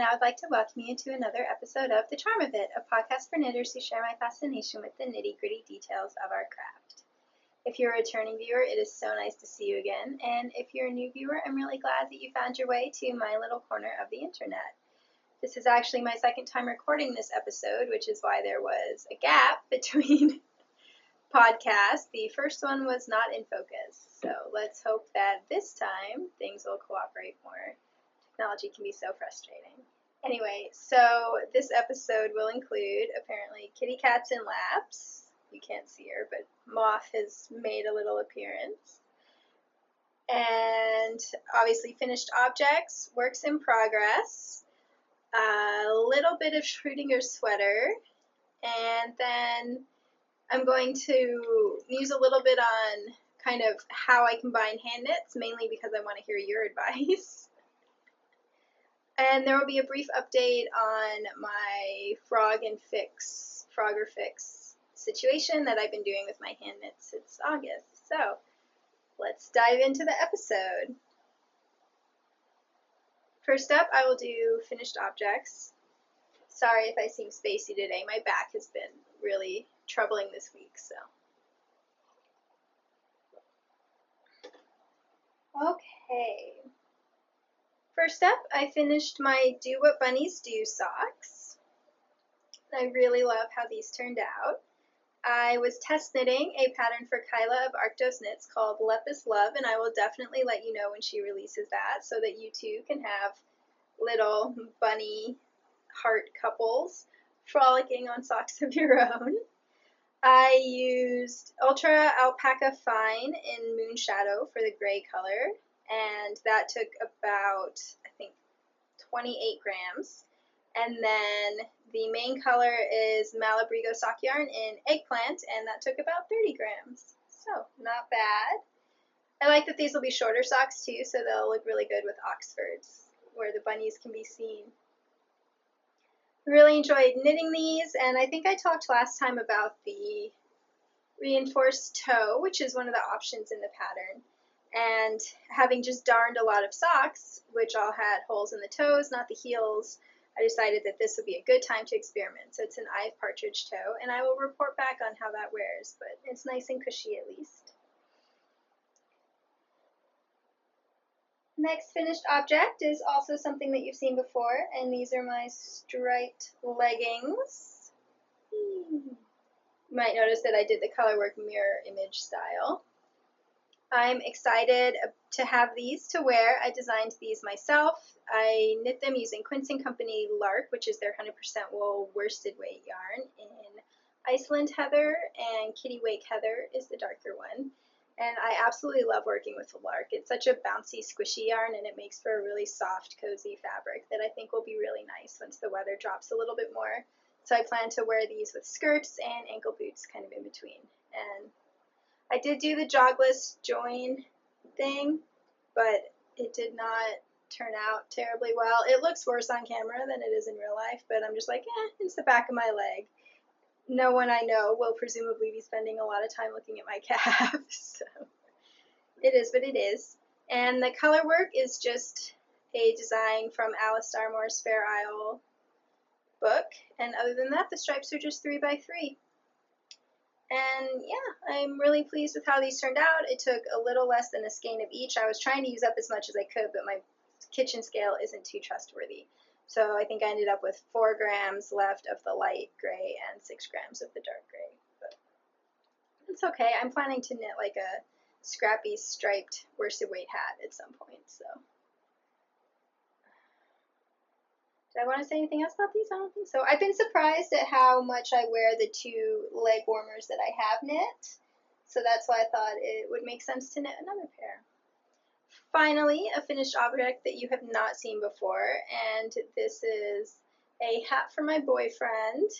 now I'd like to welcome you to another episode of The Charm of It, a podcast for knitters who share my fascination with the nitty-gritty details of our craft. If you're a returning viewer, it is so nice to see you again, and if you're a new viewer, I'm really glad that you found your way to my little corner of the internet. This is actually my second time recording this episode, which is why there was a gap between podcasts. The first one was not in focus, so let's hope that this time things will cooperate more. Technology can be so frustrating. Anyway, so this episode will include apparently kitty cats and laps. You can't see her, but Moth has made a little appearance. And obviously finished objects, works in progress, a little bit of Schrodinger sweater, and then I'm going to use a little bit on kind of how I combine hand knits, mainly because I want to hear your advice. And there will be a brief update on my Frogger Fix situation that I've been doing with my hand knits since August. So let's dive into the episode. First up, I will do finished objects. Sorry if I seem spacey today. My back has been really troubling this week, so. Okay. First up, I finished my Do What Bunnies Do socks. I really love how these turned out. I was test knitting a pattern for Kyla of Arctos Knits called Lepus Love, and I will definitely let you know when she releases that so that you too can have little bunny heart couples frolicking on socks of your own. I used Ultra Alpaca Fine in Moon Shadow for the gray color, and that took about, I think, 28 grams. And then the main color is Malabrigo sock yarn in Eggplant, and that took about 30 grams. So, not bad. I like that these will be shorter socks too, so they'll look really good with Oxfords, where the bunnies can be seen. Really enjoyed knitting these, and I think I talked last time about the reinforced toe, which is one of the options in the pattern. And having just darned a lot of socks, which all had holes in the toes, not the heels, I decided that this would be a good time to experiment. So it's an Eye of Partridge toe, and I will report back on how that wears, but it's nice and cushy at least. Next finished object is also something that you've seen before, and these are my striped leggings. You might notice that I did the colorwork mirror image style. I'm excited to have these to wear. I designed these myself. I knit them using Quince & Company Lark, which is their 100% wool worsted weight yarn, in Iceland Heather, and Kitty Wake Heather is the darker one. And I absolutely love working with the Lark. It's such a bouncy, squishy yarn, and it makes for a really soft, cozy fabric that I think will be really nice once the weather drops a little bit more. So I plan to wear these with skirts and ankle boots kind of in between. And I did do the jogless join thing, but it did not turn out terribly well. It looks worse on camera than it is in real life, but I'm just like, it's the back of my leg. No one I know will presumably be spending a lot of time looking at my calves, so it is what it is. And the color work is just a design from Alice Starmore's Fair Isle book, and other than that, the stripes are just 3x3. And yeah, I'm really pleased with how these turned out. It took a little less than a skein of each. I was trying to use up as much as I could, but my kitchen scale isn't too trustworthy. So I think I ended up with 4 grams left of the light gray and 6 grams of the dark gray. But it's okay. I'm planning to knit like a scrappy striped worsted weight hat at some point. So did I want to say anything else about these? I don't think so. I've been surprised at how much I wear the 2 leg warmers that I have knit. So that's why I thought it would make sense to knit another pair. Finally, a finished object that you have not seen before, and this is a hat for my boyfriend.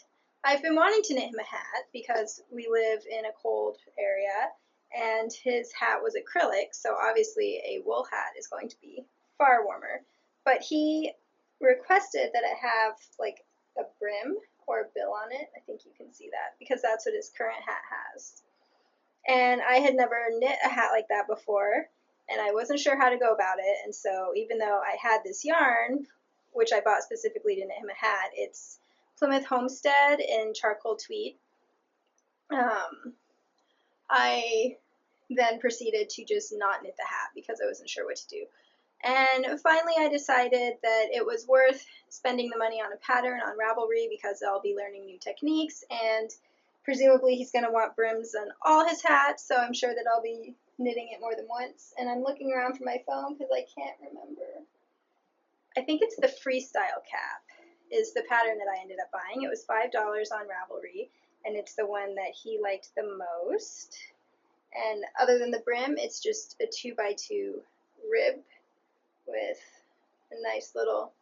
I've been wanting to knit him a hat because we live in a cold area, and his hat was acrylic, so obviously a wool hat is going to be far warmer. But he requested that it have like a brim or a bill on it. I think you can see that because that's what his current hat has. And I had never knit a hat like that before, and I wasn't sure how to go about it. And so even though I had this yarn, which I bought specifically to knit him a hat. It's Plymouth Homestead in charcoal tweed. I then proceeded to just not knit the hat because I wasn't sure what to do. And finally I decided that it was worth spending the money on a pattern on Ravelry because I'll be learning new techniques, and presumably he's going to want brims on all his hats, so I'm sure that I'll be knitting it more than once. And I'm looking around for my phone because I can't remember. I think it's the Freestyle Cap is the pattern that I ended up buying. It was $5 on Ravelry, and it's the one that he liked the most. And other than the brim, it's just a 2x2 rib with a nice little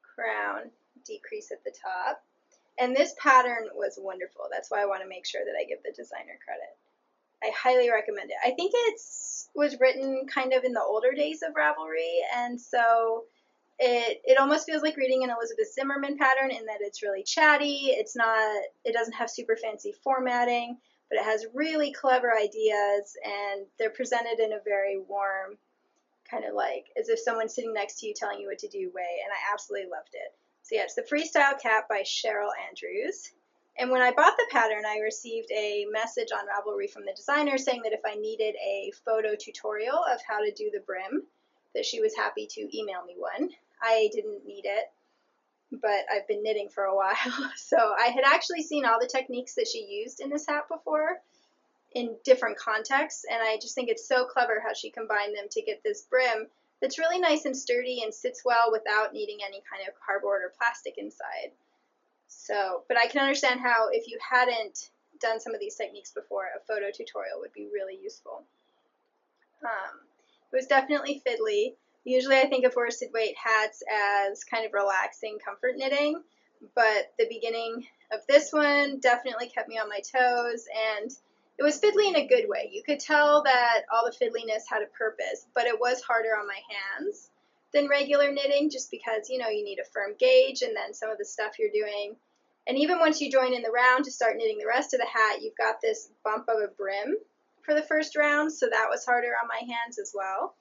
crown decrease at the top. And this pattern was wonderful. That's why I want to make sure that I give the designer credit. I highly recommend it. I think it was written kind of in the older days of Ravelry, and so it almost feels like reading an Elizabeth Zimmerman pattern in that it's really chatty. It doesn't have super fancy formatting, but it has really clever ideas, and they're presented in a very warm, kind of like as if someone's sitting next to you telling you what to do way, and I absolutely loved it. So yeah, it's the Freestyle Cap by Cheryl Andrews. And when I bought the pattern, I received a message on Ravelry from the designer saying that if I needed a photo tutorial of how to do the brim, that she was happy to email me one. I didn't need it, but I've been knitting for a while, so I had actually seen all the techniques that she used in this hat before in different contexts, and I just think it's so clever how she combined them to get this brim that's really nice and sturdy and sits well without needing any kind of cardboard or plastic inside. So, but I can understand how if you hadn't done some of these techniques before, a photo tutorial would be really useful. It was definitely fiddly. Usually I think of worsted weight hats as kind of relaxing comfort knitting, but the beginning of this one definitely kept me on my toes, and it was fiddly in a good way. You could tell that all the fiddliness had a purpose, but it was harder on my hands than regular knitting just because, you know, you need a firm gauge and then some of the stuff you're doing. And even once you join in the round to start knitting the rest of the hat, you've got this bump of a brim for the first round, so that was harder on my hands as well.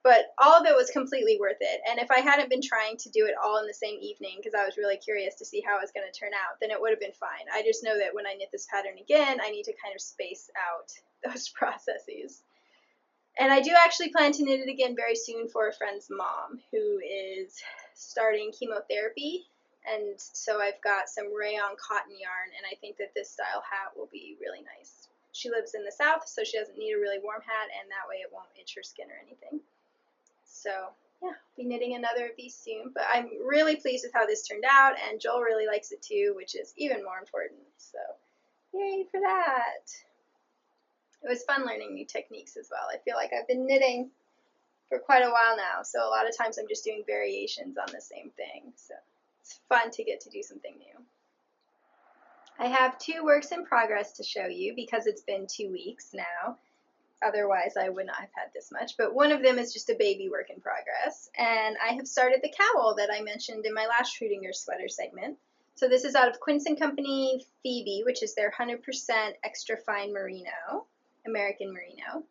But all of it was completely worth it, and if I hadn't been trying to do it all in the same evening because I was really curious to see how it was going to turn out, then it would have been fine. I just know that when I knit this pattern again, I need to kind of space out those processes. And I do actually plan to knit it again very soon for a friend's mom who is starting chemotherapy, and so I've got some rayon cotton yarn, and I think that this style hat will be really nice. She lives in the south, so she doesn't need a really warm hat, and that way it won't itch her skin or anything. So yeah, I'll be knitting another of these soon, but I'm really pleased with how this turned out, and Joel really likes it too, which is even more important, so yay for that. It was fun learning new techniques as well. I feel like I've been knitting for quite a while now, so a lot of times I'm just doing variations on the same thing, so it's fun to get to do something new. I have 2 works in progress to show you because it's been 2 weeks now. Otherwise, I would not have had this much, but one of them is just a baby work in progress, and I have started the cowl that I mentioned in my last Schrodinger sweater segment. So this is out of Quince & Company Phoebe, which is their 100% extra fine merino, American merino,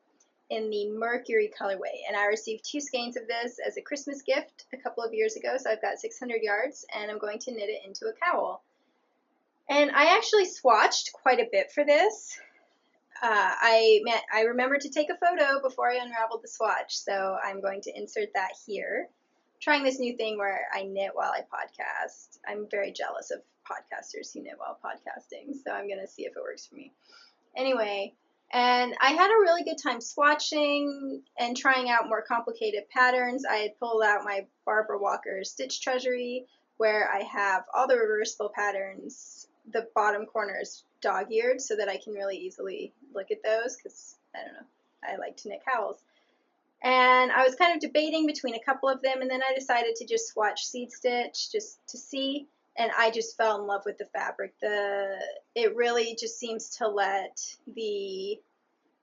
in the Mercury colorway, and I received 2 skeins of this as a Christmas gift a couple of years ago, so I've got 600 yards, and I'm going to knit it into a cowl. And I actually swatched quite a bit for this. I remembered to take a photo before I unraveled the swatch, so I'm going to insert that here. I'm trying this new thing where I knit while I podcast. I'm very jealous of podcasters who knit while podcasting, so I'm going to see if it works for me. Anyway, and I had a really good time swatching and trying out more complicated patterns. I had pulled out my Barbara Walker Stitch Treasury, where I have all the reversible patterns. The bottom corner is dog-eared so that I can really easily look at those because, I don't know, I like to knit cowls. And I was kind of debating between a couple of them, and then I decided to just swatch seed stitch just to see, and I just fell in love with the fabric. It really just seems to let the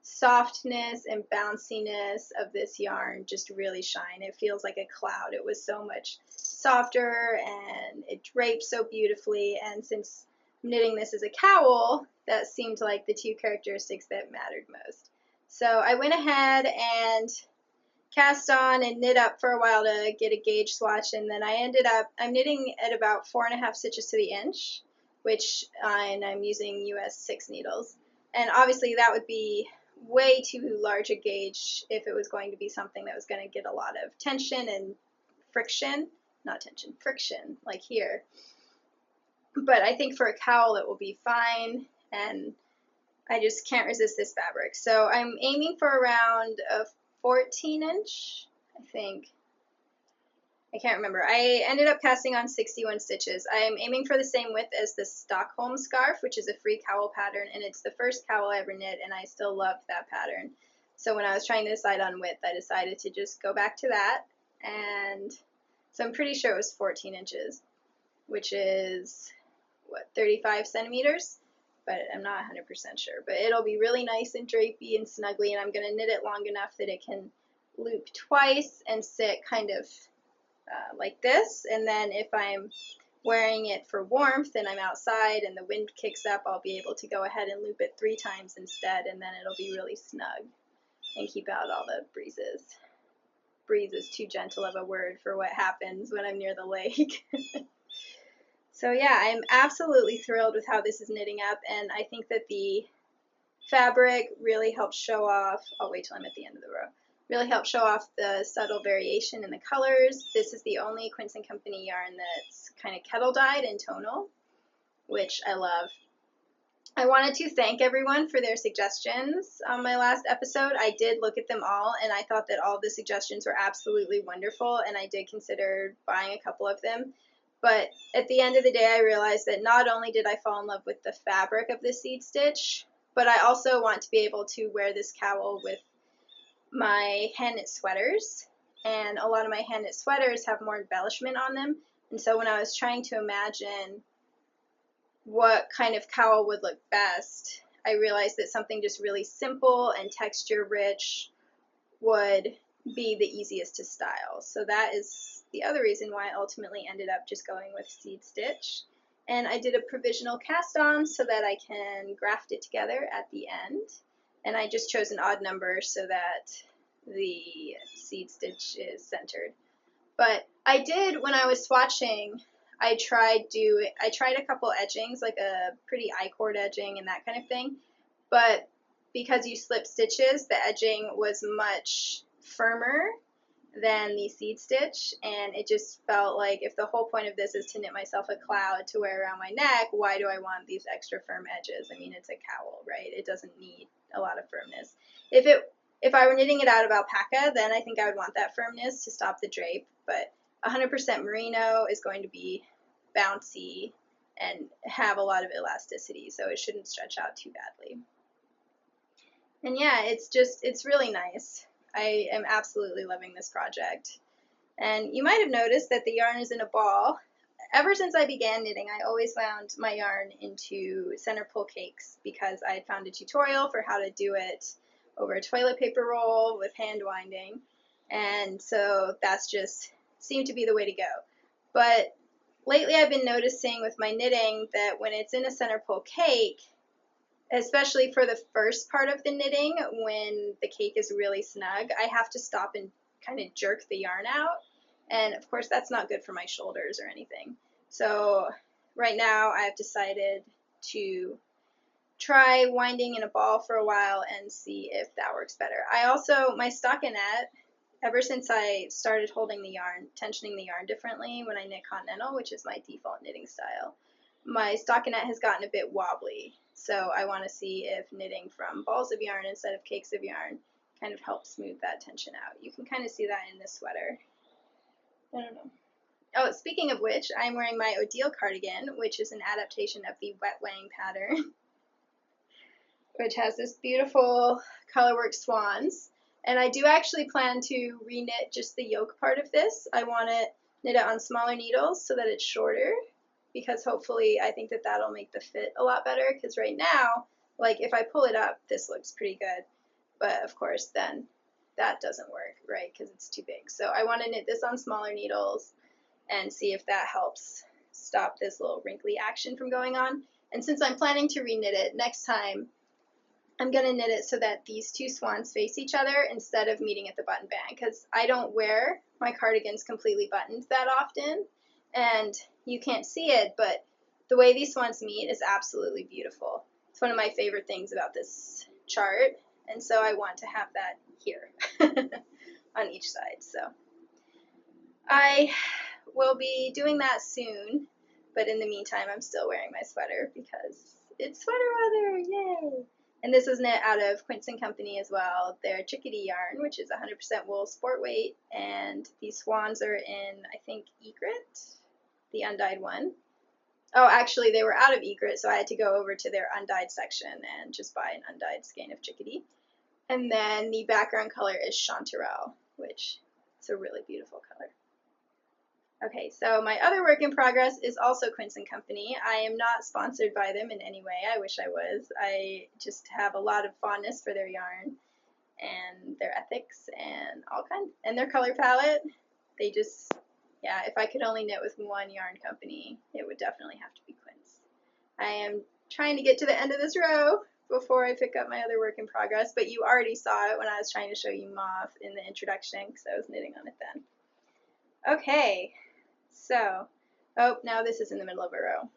softness and bounciness of this yarn just really shine. It feels like a cloud. It was so much softer, and it draped so beautifully, and since knitting this as a cowl, that seemed like the 2 characteristics that mattered most. So I went ahead and cast on and knit up for a while to get a gauge swatch, and then I'm knitting at about 4.5 stitches to the inch, and I'm using US 6 needles. And obviously that would be way too large a gauge if it was going to be something that was going to get a lot of tension and friction, not tension, friction, like here. But I think for a cowl it will be fine, and I just can't resist this fabric. So I'm aiming for around a 14-inch, I think. I can't remember. I ended up casting on 61 stitches. I'm aiming for the same width as the Stockholm scarf, which is a free cowl pattern, and it's the first cowl I ever knit, and I still love that pattern. So when I was trying to decide on width, I decided to just go back to that, and so I'm pretty sure it was 14 inches, which is, what, 35 centimeters? But I'm not 100% sure. But it'll be really nice and drapey and snuggly, and I'm going to knit it long enough that it can loop twice and sit kind of like this, and then if I'm wearing it for warmth and I'm outside and the wind kicks up, I'll be able to go ahead and loop it 3 times instead, and then it'll be really snug and keep out all the breezes. Breeze is too gentle of a word for what happens when I'm near the lake. So yeah, I'm absolutely thrilled with how this is knitting up, and I think that the fabric really helps show off, I'll wait till I'm at the end of the row, really helps show off the subtle variation in the colors. This is the only Quince & Company yarn that's kind of kettle dyed and tonal, which I love. I wanted to thank everyone for their suggestions on my last episode. I did look at them all, and I thought that all the suggestions were absolutely wonderful, and I did consider buying a couple of them. But at the end of the day, I realized that not only did I fall in love with the fabric of the seed stitch, but I also want to be able to wear this cowl with my hand knit sweaters, and a lot of my hand knit sweaters have more embellishment on them, and so when I was trying to imagine what kind of cowl would look best, I realized that something just really simple and texture rich would be the easiest to style. So that is the other reason why I ultimately ended up just going with seed stitch. And I did a provisional cast on so that I can graft it together at the end. And I just chose an odd number so that the seed stitch is centered. But I did, when I was swatching, I tried a couple edgings, like a pretty I-cord edging and that kind of thing. But because you slip stitches, the edging was much firmer than the seed stitch, and it just felt like if the whole point of this is to knit myself a cloud to wear around my neck, why do I want these extra firm edges? I mean, it's a cowl, right? It doesn't need a lot of firmness. If I were knitting it out of alpaca, then I think I would want that firmness to stop the drape, but 100% merino is going to be bouncy and have a lot of elasticity, so it shouldn't stretch out too badly. And yeah, it's really nice. I am absolutely loving this project. And you might have noticed that the yarn is in a ball. Ever since I began knitting, I always wound my yarn into center pull cakes because I had found a tutorial for how to do it over a toilet paper roll with hand winding. And so that's just seemed to be the way to go. But lately I've been noticing with my knitting that when it's in a center pull cake, especially for the first part of the knitting, when the cake is really snug, I have to stop and kind of jerk the yarn out. And of course that's not good for my shoulders or anything. So right now I've decided to try winding in a ball for a while and see if that works better. My stockinette, ever since I started holding the yarn, tensioning the yarn differently when I knit continental, which is my default knitting style, my stockinette has gotten a bit wobbly. So I want to see if knitting from balls of yarn instead of cakes of yarn kind of helps smooth that tension out. You can kind of see that in this sweater. I don't know. Oh, speaking of which, I'm wearing my Odile cardigan, which is an adaptation of the wet wang pattern, which has this beautiful colorwork swans. And I do actually plan to re-knit just the yoke part of this. I want to knit it on smaller needles so that it's shorter, because hopefully I think that that'll make the fit a lot better, because right now, like if I pull it up, this looks pretty good. But of course then that doesn't work, right, because it's too big. So I want to knit this on smaller needles and see if that helps stop this little wrinkly action from going on. And since I'm planning to re-knit it next time, I'm going to knit it so that these two swans face each other instead of meeting at the button band, because I don't wear my cardigans completely buttoned that often, and you can't see it, but the way these swans meet is absolutely beautiful. It's one of my favorite things about this chart, and so I want to have that here on each side. So I will be doing that soon, but in the meantime I'm still wearing my sweater because it's sweater weather, yay! And this is knit out of Quince & Company as well. Their chickadee yarn, which is 100% wool sport weight, and these swans are in, I think, egret, the undyed one. Oh, actually, they were out of egret, so I had to go over to their undyed section and just buy an undyed skein of chickadee. And then the background color is chanterelle, which is a really beautiful color. Okay, so my other work in progress is also Quince & Company. I am not sponsored by them in any way. I wish I was. I just have a lot of fondness for their yarn and their ethics and all kinds, and their color palette. They just, yeah, if I could only knit with one yarn company, it would definitely have to be Quince. I am trying to get to the end of this row before I pick up my other work in progress, but you already saw it when I was trying to show you Moth in the introduction because I was knitting on it then. Okay. So, oh, now this is in the middle of a row.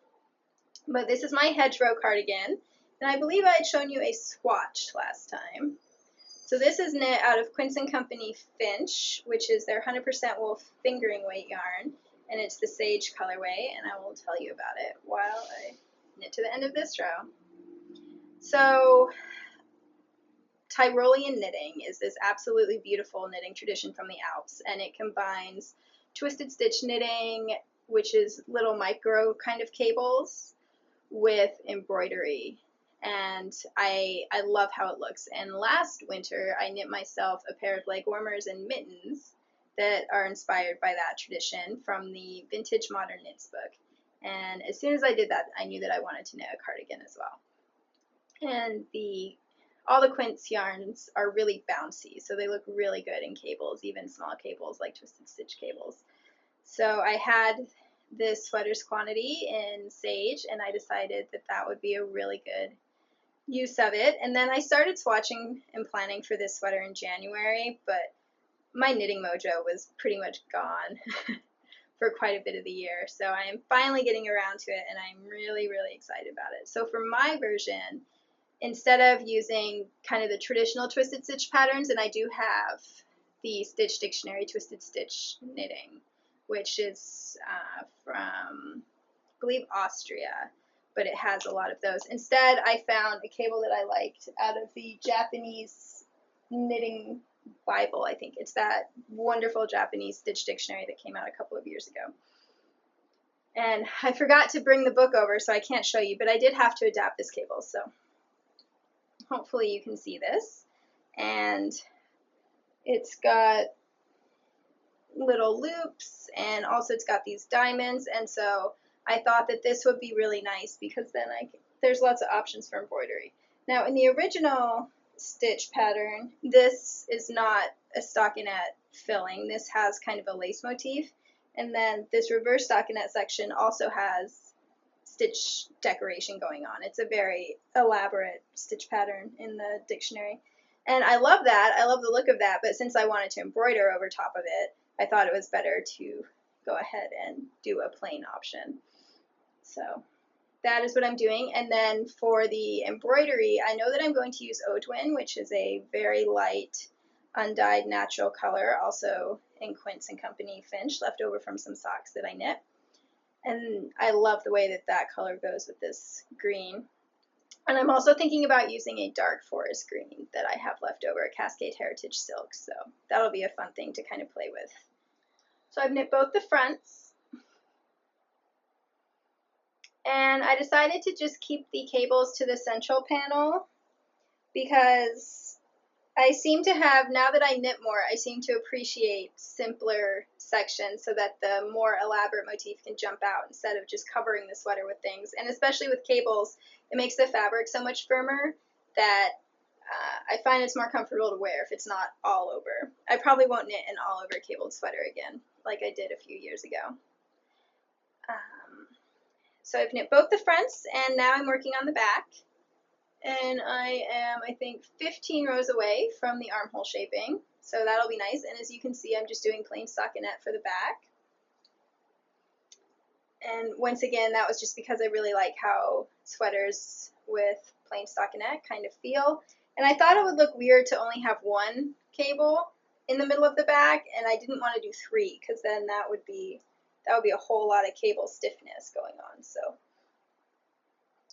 But this is my Hedgerow Cardigan, and I believe I had shown you a swatch last time. So this is knit out of Quince & Company Finch, which is their 100% wool fingering weight yarn, and it's the Sage colorway, and I will tell you about it while I knit to the end of this row. So, Tyrolean knitting is this absolutely beautiful knitting tradition from the Alps, and it combines twisted stitch knitting, which is little micro kind of cables, with embroidery, and I love how it looks. And last winter I knit myself a pair of Legwarmers and mittens that are inspired by that tradition from the Vintage Modern Knits book, and as soon as I did that I knew that I wanted to knit a cardigan as well. And all the Quince yarns are really bouncy, so they look really good in cables, even small cables like twisted stitch cables. So I had this sweater's quantity in Sage, and I decided that that would be a really good use of it. And then I started swatching and planning for this sweater in January, but my knitting mojo was pretty much gone for quite a bit of the year. So I am finally getting around to it, and I'm really, really excited about it. So for my version, instead of using kind of the traditional twisted stitch patterns, and I do have the Stitch Dictionary Twisted Stitch Knitting, which is from, I believe, Austria, but it has a lot of those. Instead, I found a cable that I liked out of the Japanese Knitting Bible, I think. It's that wonderful Japanese Stitch Dictionary that came out a couple of years ago. And I forgot to bring the book over, so I can't show you, but I did have to adapt this cable, so hopefully you can see this. And it's got little loops, and also it's got these diamonds, and so I thought that this would be really nice because then there's lots of options for embroidery. Now in the original stitch pattern, this is not a stockinette filling. This has kind of a lace motif, and then this reverse stockinette section also has stitch decoration going on. It's a very elaborate stitch pattern in the dictionary, and I love that. I love the look of that, but since I wanted to embroider over top of it, I thought it was better to go ahead and do a plain option. So that is what I'm doing. And then for the embroidery, I know that I'm going to use Odile, which is a very light undyed natural color, also in Quince & Company Finch, left over from some socks that I knit. And I love the way that that color goes with this green. And I'm also thinking about using a dark forest green that I have left over, a Cascade Heritage Silk, so that'll be a fun thing to kind of play with. So I've knit both the fronts, and I decided to just keep the cables to the central panel because I seem to have, now that I knit more, I seem to appreciate simpler sections so that the more elaborate motif can jump out instead of just covering the sweater with things. And especially with cables, it makes the fabric so much firmer that I find it's more comfortable to wear if it's not all over. I probably won't knit an all over cabled sweater again like I did a few years ago. So I've knit both the fronts, and now I'm working on the back. And I am, I think, 15 rows away from the armhole shaping, so that'll be nice. And as you can see, I'm just doing plain stockinette for the back. And once again, that was just because I really like how sweaters with plain stockinette kind of feel. And I thought it would look weird to only have one cable in the middle of the back, and I didn't want to do 3 because then that would be a whole lot of cable stiffness going on. So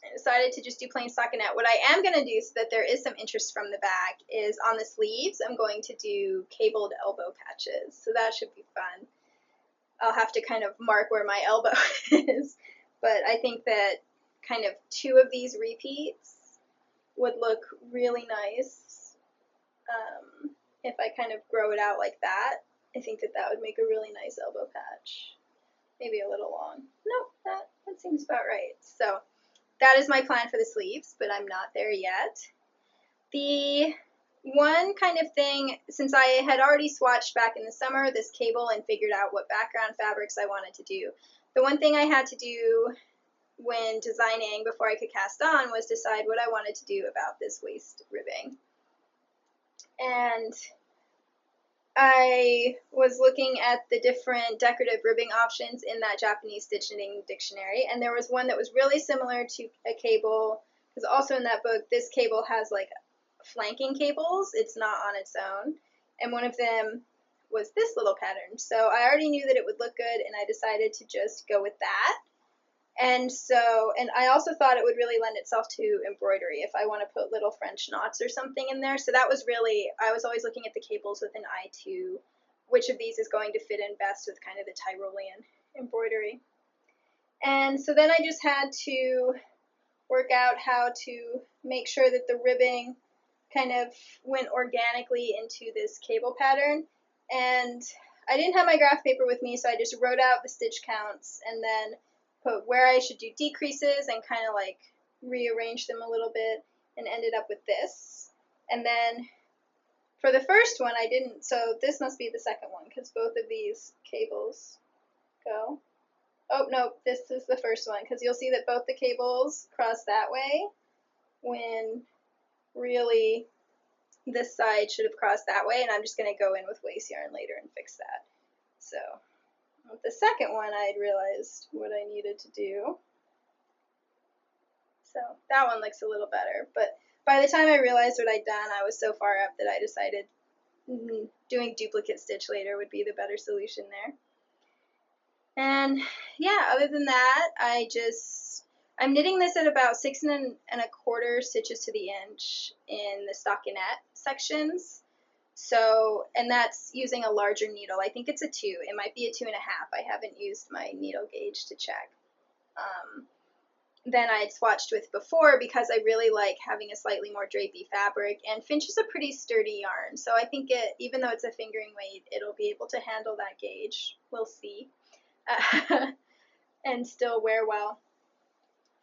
I decided to just do plain stockinette. What I am going to do so that there is some interest from the back is on the sleeves, I'm going to do cabled elbow patches. So that should be fun. I'll have to kind of mark where my elbow is, but I think that kind of 2 of these repeats would look really nice if I kind of grow it out like that. I think that that would make a really nice elbow patch. Maybe a little long. Nope, that seems about right. So that is my plan for the sleeves, but I'm not there yet. The one kind of thing, since I had already swatched back in the summer this cable and figured out what background fabrics I wanted to do, the one thing I had to do when designing before I could cast on was decide what I wanted to do about this waist ribbing. And I was looking at the different decorative ribbing options in that Japanese stitch knitting dictionary, and there was one that was really similar to a cable, because also in that book, this cable has like flanking cables, it's not on its own, and one of them was this little pattern. So I already knew that it would look good, and I decided to just go with that. And I also thought it would really lend itself to embroidery if I want to put little French knots or something in there. So that was really, I was always looking at the cables with an eye to which of these is going to fit in best with kind of the Tyrolean embroidery. And so then I just had to work out how to make sure that the ribbing kind of went organically into this cable pattern. And I didn't have my graph paper with me, so I just wrote out the stitch counts and then put where I should do decreases and kind of like rearrange them a little bit, and ended up with this. And then for the first one I didn't, so this must be the second one because both of these cables go. Oh no, this is the first one because you'll see that both the cables cross that way when really this side should have crossed that way, and I'm just going to go in with lace yarn later and fix that. So with the second one, I had realized what I needed to do. So that one looks a little better. But by the time I realized what I'd done, I was so far up that I decided doing duplicate stitch later would be the better solution there. And yeah, other than that, I'm knitting this at about 6 1/4 stitches to the inch in the stockinette sections. So, and that's using a larger needle. I think it's a 2. It might be a 2 1/2. I haven't used my needle gauge to check. Than I had swatched with before because I really like having a slightly more drapey fabric. And Finch is a pretty sturdy yarn, so I think even though it's a fingering weight, it'll be able to handle that gauge. We'll see. And still wear well.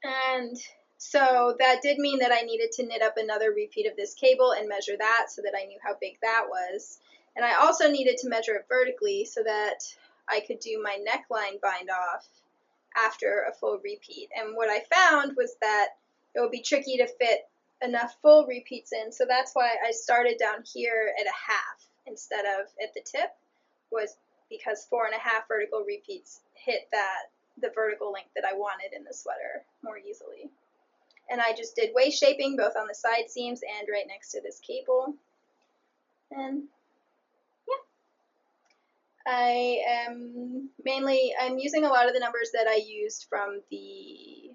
And so that did mean that I needed to knit up another repeat of this cable and measure that so that I knew how big that was. And I also needed to measure it vertically so that I could do my neckline bind off after a full repeat. And what I found was that it would be tricky to fit enough full repeats in, so that's why I started down here at a 1/2 instead of at the tip, was because 4 1/2 vertical repeats hit the vertical length that I wanted in the sweater more easily. And I just did waist shaping both on the side seams and right next to this cable. And yeah, I'm using a lot of the numbers that I used from the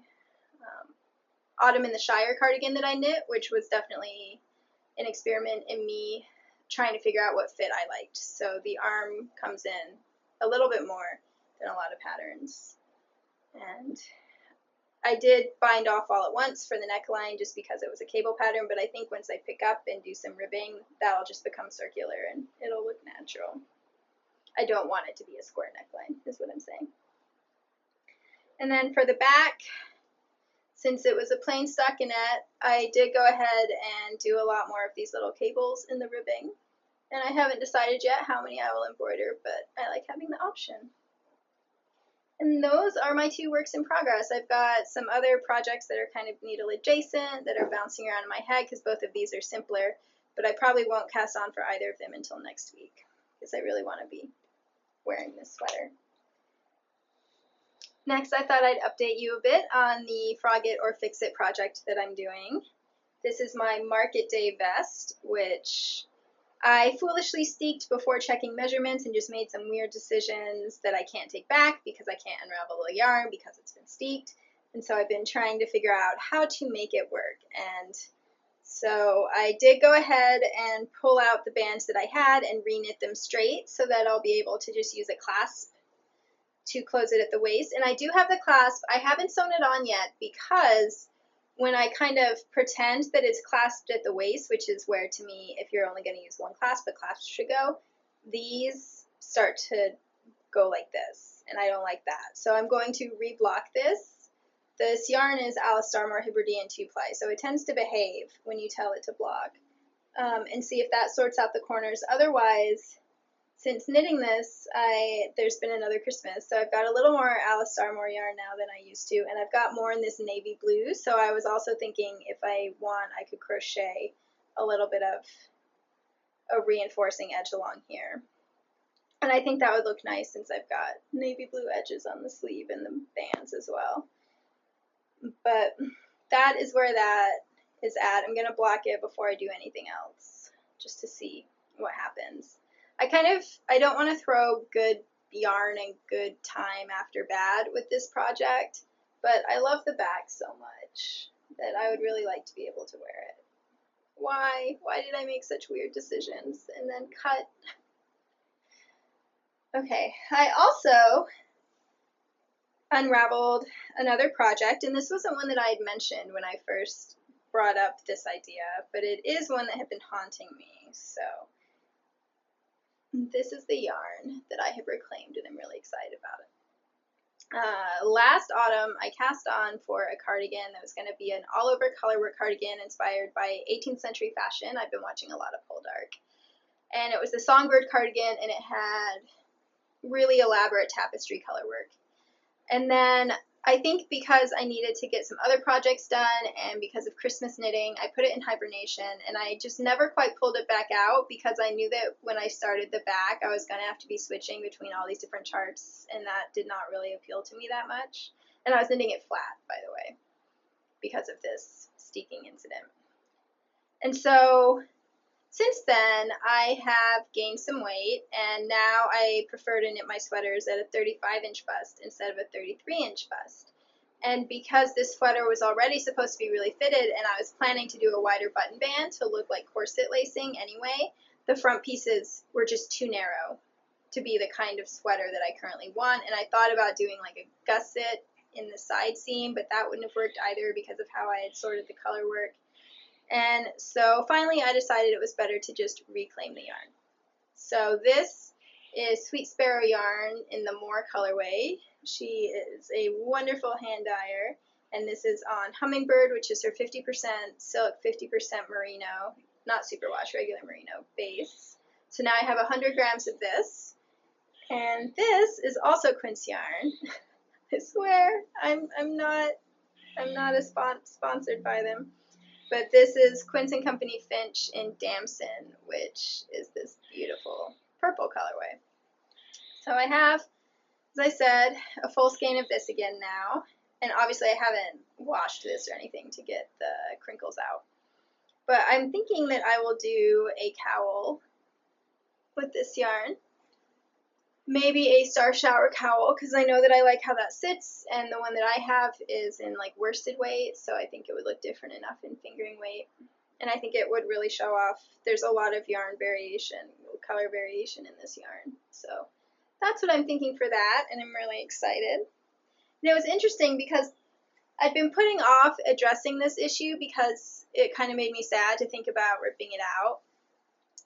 Autumn in the Shire cardigan that I knit, which was definitely an experiment in me trying to figure out what fit I liked. So the arm comes in a little bit more than a lot of patterns. And I did bind off all at once for the neckline just because it was a cable pattern, but I think once I pick up and do some ribbing, that'll just become circular and it'll look natural. I don't want it to be a square neckline, is what I'm saying. And then for the back, since it was a plain stockinette, I did go ahead and do a lot more of these little cables in the ribbing. And I haven't decided yet how many I will embroider, but I like having the option. And those are my 2 works in progress. I've got some other projects that are kind of needle adjacent that are bouncing around in my head because both of these are simpler, but I probably won't cast on for either of them until next week because I really want to be wearing this sweater. Next, I thought I'd update you a bit on the Frog It or Fix It project that I'm doing. This is my Market Day vest, which I foolishly steeked before checking measurements and just made some weird decisions that I can't take back because I can't unravel the yarn because it's been steeked. And so I've been trying to figure out how to make it work. And so I did go ahead and pull out the bands that I had and re-knit them straight so that I'll be able to just use a clasp to close it at the waist. And I do have the clasp. I haven't sewn it on yet because when I kind of pretend that it's clasped at the waist, which is where to me, if you're only going to use one clasp, the clasp should go, these start to go like this, and I don't like that. So I'm going to reblock this. This yarn is Starmore Hebridean 2-ply, so it tends to behave when you tell it to block, and see if that sorts out the corners. Otherwise, since knitting this, there's been another Christmas, so I've got a little more Starmore yarn now than I used to, and I've got more in this navy blue, so I was also thinking if I want, I could crochet a little bit of a reinforcing edge along here. And I think that would look nice since I've got navy blue edges on the sleeve and the bands as well. But that is where that is at. I'm going to block it before I do anything else, just to see what happens. I don't want to throw good yarn and good time after bad with this project, but I love the back so much that I would really like to be able to wear it. Why did I make such weird decisions and then cut? Okay, I also unraveled another project, and this wasn't one that I had mentioned when I first brought up this idea, but it is one that had been haunting me, so this is the yarn that I have reclaimed, and I'm really excited about it. Last autumn, I cast on for a cardigan that was going to be an all-over colorwork cardigan inspired by 18th century fashion. I've been watching a lot of Poldark. And it was the Songbird cardigan, and it had really elaborate tapestry colorwork. And then I think because I needed to get some other projects done and because of Christmas knitting, I put it in hibernation, and I just never quite pulled it back out because I knew that when I started the back, I was going to have to be switching between all these different charts, and that did not really appeal to me that much. And I was knitting it flat, by the way, because of this steeking incident. And so since then, I have gained some weight, and now I prefer to knit my sweaters at a 35-inch bust instead of a 33-inch bust. And because this sweater was already supposed to be really fitted, and I was planning to do a wider button band to look like corset lacing anyway, the front pieces were just too narrow to be the kind of sweater that I currently want. And I thought about doing like a gusset in the side seam, but that wouldn't have worked either because of how I had sorted the color work. And so finally I decided it was better to just reclaim the yarn. So this is Sweet Sparrow yarn in the Moor colorway. She is a wonderful hand dyer, and this is on Hummingbird, which is her 50% silk, 50% merino, not superwash, regular merino base. So now I have 100 grams of this, and this is also Quince yarn. I swear I'm not sponsored by them. But this is Quince & Company Finch in Damson, which is this beautiful purple colorway. So I have, as I said, a full skein of this again now. And obviously I haven't washed this or anything to get the crinkles out. But I'm thinking that I will do a cowl with this yarn. Maybe a Star Shower cowl, because I know that I like how that sits, and the one that I have is in like worsted weight, so I think it would look different enough in fingering weight. And I think it would really show off. There's a lot of yarn variation, color variation in this yarn. So that's what I'm thinking for that, and I'm really excited. And it was interesting because I'd been putting off addressing this issue because it kind of made me sad to think about ripping it out.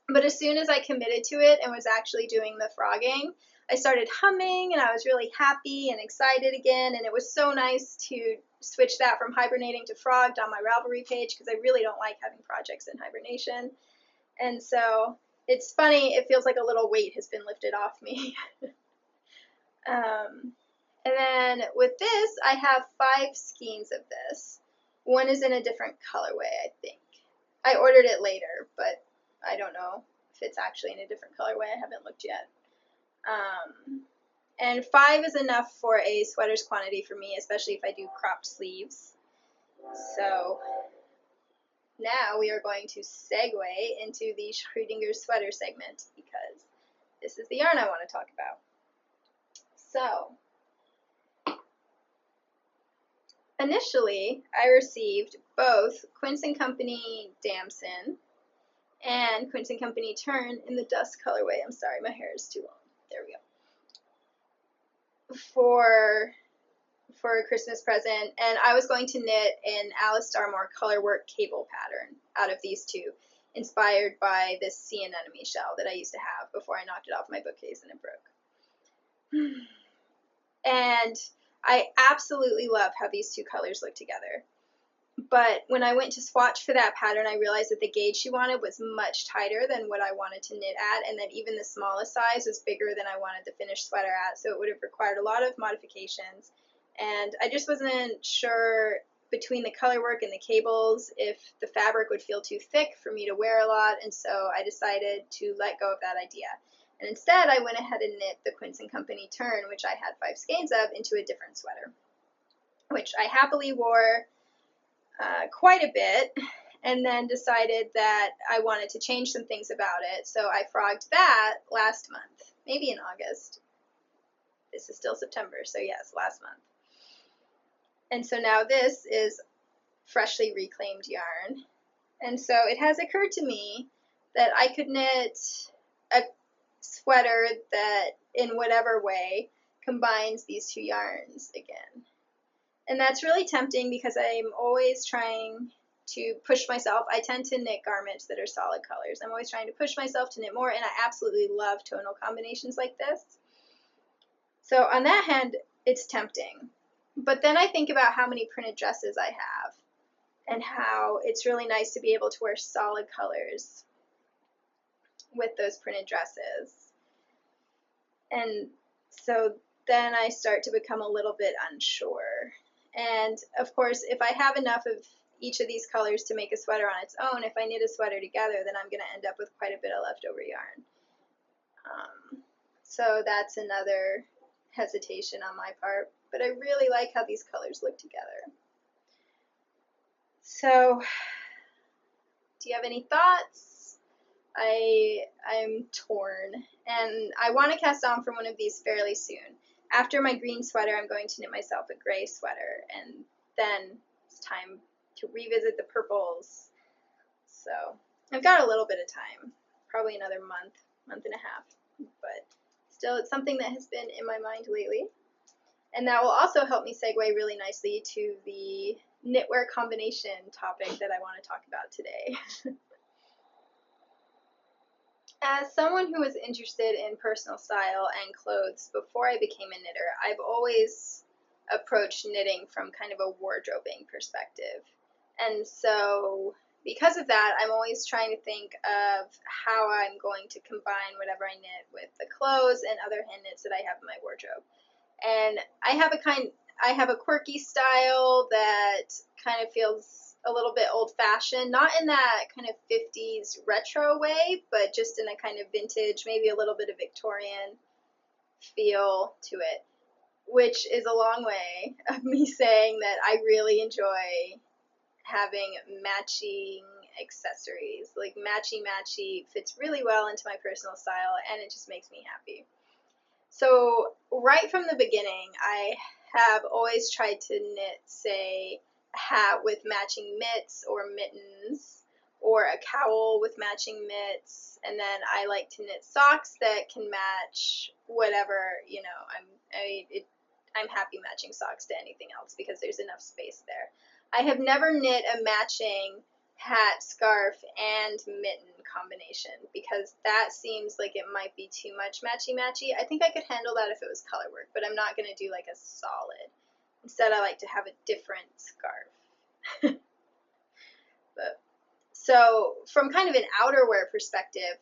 But as soon as I committed to it and was actually doing the frogging, I started humming, and I was really happy and excited again, and it was so nice to switch that from hibernating to frogged on my Ravelry page because I really don't like having projects in hibernation. And so it's funny, it feels like a little weight has been lifted off me. And then with this, I have 5 skeins of this. One is in a different colorway, I think. I ordered it later, but I don't know if it's actually in a different colorway. I haven't looked yet. And 5 is enough for a sweater's quantity for me, especially if I do cropped sleeves. So now we are going to segue into the Schrodinger sweater segment because this is the yarn I want to talk about. So initially, I received both Quince & Company Damson and Quince & Company Tern in the Dusk colorway. I'm sorry, my hair is too long. There we go. For a Christmas present, and I was going to knit an Alice Starmore colorwork cable pattern out of these two, inspired by this sea anemone shell that I used to have before I knocked it off my bookcase and it broke. And I absolutely love how these two colors look together. But when I went to swatch for that pattern, I realized that the gauge she wanted was much tighter than what I wanted to knit at, and that even the smallest size was bigger than I wanted the finished sweater at, so it would have required a lot of modifications. And I just wasn't sure between the colorwork and the cables if the fabric would feel too thick for me to wear a lot, and so I decided to let go of that idea. And instead, I went ahead and knit the Quince & Company Tern, which I had 5 skeins of, into a different sweater, which I happily wore quite a bit, and then decided that I wanted to change some things about it, so I frogged that last month, maybe in August. This is still September, so yes, last month. And so now this is freshly reclaimed yarn, and so it has occurred to me that I could knit a sweater that, in whatever way, combines these two yarns again. And that's really tempting because I'm always trying to push myself. I tend to knit garments that are solid colors. I'm always trying to push myself to knit more, and I absolutely love tonal combinations like this. So on that hand, it's tempting. But then I think about how many printed dresses I have and how it's really nice to be able to wear solid colors with those printed dresses. And so then I start to become a little bit unsure. And of course, if I have enough of each of these colors to make a sweater on its own, if I knit a sweater together, then I'm going to end up with quite a bit of leftover yarn. So that's another hesitation on my part, but I really like how these colors look together. So, do you have any thoughts? I'm torn, and I want to cast on from one of these fairly soon. After my green sweater, I'm going to knit myself a gray sweater, and then it's time to revisit the purples. So I've got a little bit of time, probably another month and a half, but still it's something that has been in my mind lately. And that will also help me segue really nicely to the knitwear combination topic that I want to talk about today. As someone who was interested in personal style and clothes before I became a knitter, I've always approached knitting from kind of a wardrobing perspective. And so because of that, I'm always trying to think of how I'm going to combine whatever I knit with the clothes and other hand knits that I have in my wardrobe. And I have a quirky style that kind of feels a little bit old-fashioned, not in that kind of 50s retro way, but just in a kind of vintage, maybe a little bit of Victorian feel to it, which is a long way of me saying that I really enjoy having matching accessories. Like matchy fits really well into my personal style, and it just makes me happy. So right from the beginning, I have always tried to knit, say, a hat with matching mitts or mittens, or a cowl with matching mitts, and then I like to knit socks that can match whatever, you know, I'm happy matching socks to anything else because there's enough space there. I have never knit a matching hat, scarf, and mitten combination because that seems like it might be too much matchy-matchy. I think I could handle that if it was color work, but I'm not going to do like a solid. Instead, I like to have a different scarf. So from kind of an outerwear perspective,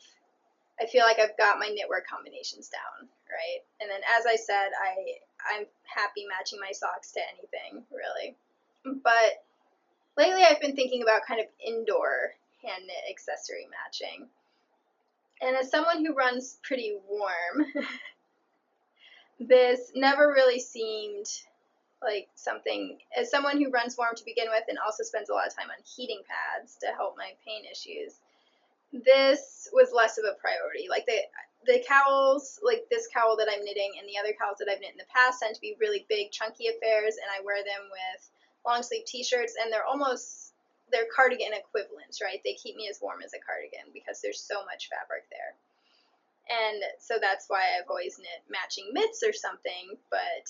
I feel like I've got my knitwear combinations down, right? And then as I said, I'm happy matching my socks to anything, really. But lately I've been thinking about kind of indoor hand knit accessory matching. And as someone who runs pretty warm, this never really seemed like something, as someone who runs warm to begin with and also spends a lot of time on heating pads to help my pain issues, this was less of a priority. Like the cowls, like this cowl that I'm knitting and the other cowls that I've knit in the past tend to be really big, chunky affairs, and I wear them with long sleeve t-shirts, and they're cardigan equivalents, right? They keep me as warm as a cardigan because there's so much fabric there. And so that's why I've always knit matching mitts or something, but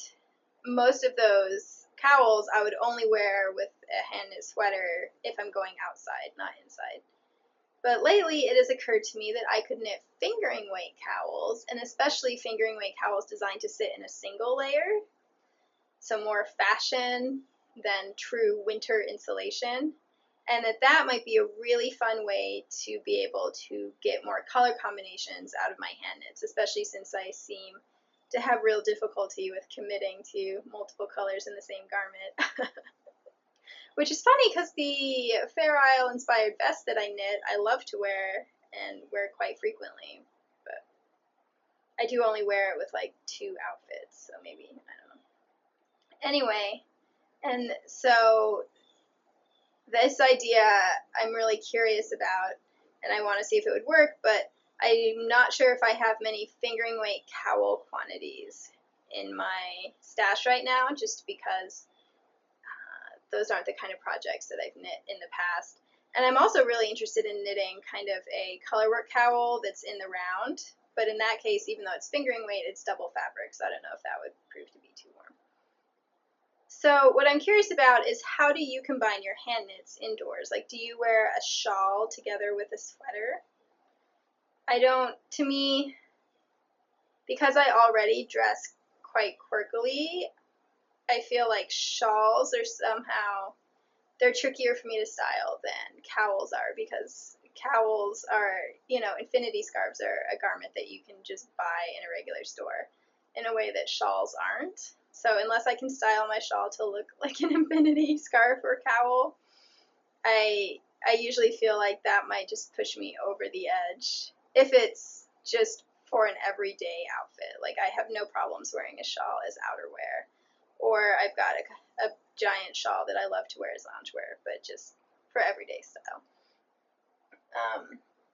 most of those cowls I would only wear with a hand knit sweater if I'm going outside, not inside. But lately it has occurred to me that I could knit fingering weight cowls, and especially fingering weight cowls designed to sit in a single layer, so more fashion than true winter insulation, and that might be a really fun way to be able to get more color combinations out of my hand knits, especially since I seem to have real difficulty with committing to multiple colors in the same garment. Which is funny because the Fair Isle inspired vest that I knit, I love to wear and wear quite frequently, but I do only wear it with like 2 outfits, so maybe, I don't know. Anyway, and so this idea I'm really curious about, and I want to see if it would work, but I'm not sure if I have many fingering weight cowl quantities in my stash right now, just because those aren't the kind of projects that I've knit in the past. And I'm also really interested in knitting kind of a colorwork cowl that's in the round, but in that case, even though it's fingering weight, it's double fabric, so I don't know if that would prove to be too warm. So what I'm curious about is, how do you combine your hand knits indoors? Like, do you wear a shawl together with a sweater? To me, because I already dress quite quirkily, I feel like shawls are they're trickier for me to style than cowls are, because cowls are, infinity scarves are a garment that you can just buy in a regular store in a way that shawls aren't. So unless I can style my shawl to look like an infinity scarf or cowl, I usually feel like that might just push me over the edge if it's just for an everyday outfit. Like, I have no problems wearing a shawl as outerwear, or I've got a giant shawl that I love to wear as loungewear, but just for everyday style.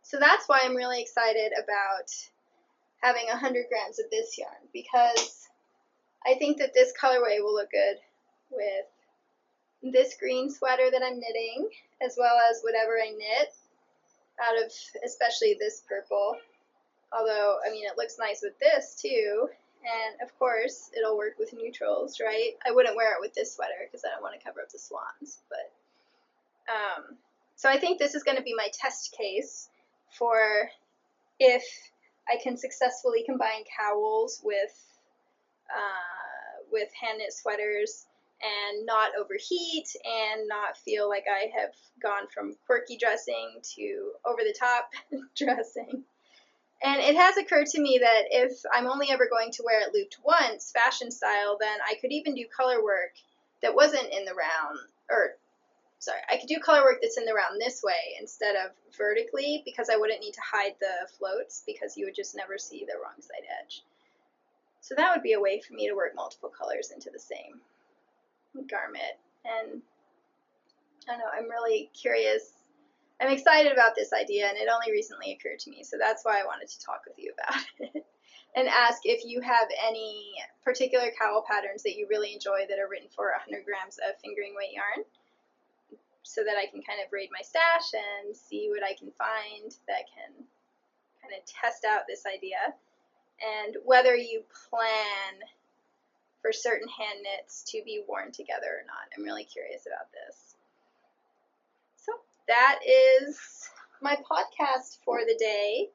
So that's why I'm really excited about having 100 grams of this yarn, because I think that this colorway will look good with this green sweater that I'm knitting, as well as whatever I knit out of, especially this purple. Although, I mean, it looks nice with this too, and of course it'll work with neutrals, right? I wouldn't wear it with this sweater because I don't want to cover up the swans, but so I think this is going to be my test case for if I can successfully combine cowls with hand knit sweaters and not overheat and not feel like I have gone from quirky dressing to over the top dressing. And it has occurred to me that if I'm only ever going to wear it looped once, fashion style, then I could even do color work that wasn't in the round, I could do color work that's in the round this way instead of vertically, because I wouldn't need to hide the floats, because you would just never see the wrong side edge. So that would be a way for me to work multiple colors into the same garment. And I don't know, I'm really curious. I'm excited about this idea, and it only recently occurred to me, so that's why I wanted to talk with you about it and ask if you have any particular cowl patterns that you really enjoy that are written for 100 grams of fingering weight yarn, so that I can kind of raid my stash and see what I can find that can kind of test out this idea, and whether you plan for certain hand knits to be worn together or not. I'm really curious about this. So that is my podcast for the day.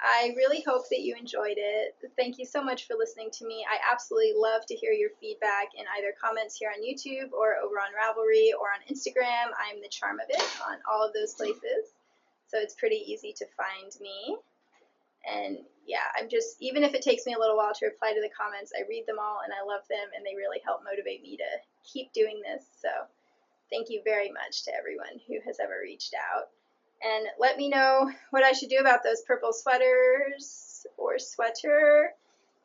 I really hope that you enjoyed it. Thank you so much for listening to me. I absolutely love to hear your feedback in either comments here on YouTube or over on Ravelry or on Instagram. I'm the Charm of It on all of those places, so it's pretty easy to find me. And yeah, I'm just, even if it takes me a little while to reply to the comments, I read them all and I love them, and they really help motivate me to keep doing this. So thank you very much to everyone who has ever reached out. And let me know what I should do about those purple sweaters or sweater,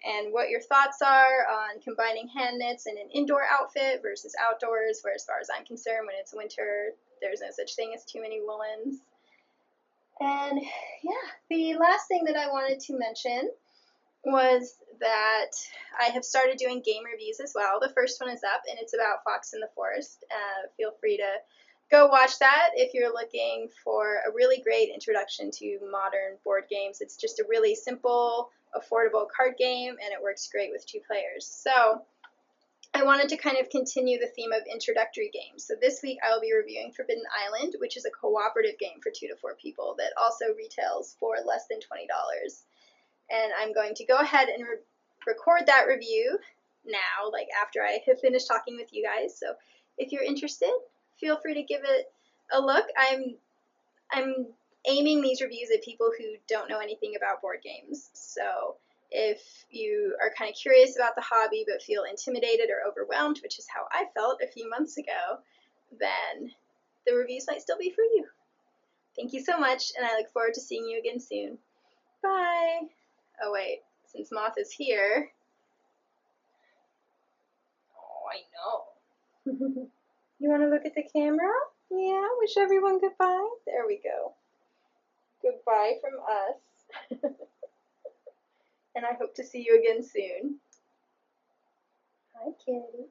and what your thoughts are on combining hand knits in an indoor outfit versus outdoors, where as far as I'm concerned, when it's winter, there's no such thing as too many woolens. And yeah, the last thing that I wanted to mention was that I have started doing game reviews as well. The first one is up, and it's about Fox in the Forest. Feel free to go watch that if you're looking for a really great introduction to modern board games. It's just a really simple, affordable card game, and it works great with 2 players. So I wanted to kind of continue the theme of introductory games. So this week I will be reviewing Forbidden Island, which is a cooperative game for 2 to 4 people that also retails for less than $20. And I'm going to go ahead and record that review now, like after I have finished talking with you guys. So if you're interested, feel free to give it a look. I'm aiming these reviews at people who don't know anything about board games. So if you are kind of curious about the hobby but feel intimidated or overwhelmed, which is how I felt a few months ago, then the reviews might still be for you. Thank you so much, and I look forward to seeing you again soon. Bye! Oh wait, since Moth is here. Oh, I know. You want to look at the camera? Yeah, wish everyone goodbye. There we go. Goodbye from us. And I hope to see you again soon. Hi, kitty.